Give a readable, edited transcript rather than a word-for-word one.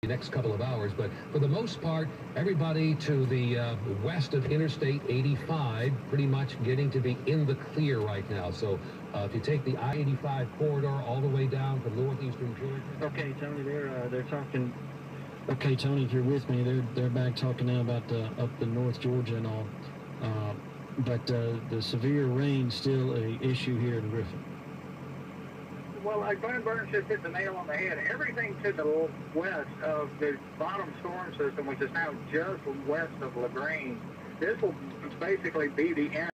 the next couple of hours, but for the most part, everybody to the west of Interstate 85 pretty much getting to be in the clear right now. So if you take the I-85 corridor all the way down from northeastern Georgia. Okay, Tony, they're talking. Okay, Tony, if you're with me, they're back talking now about up the North Georgia and all. But the severe rain still a issue here in Griffin. Well, like Glenn Burns just hit the nail on the head. Everything to the west of the bottom storm system, which is now just west of LaGrange, this will basically be the end.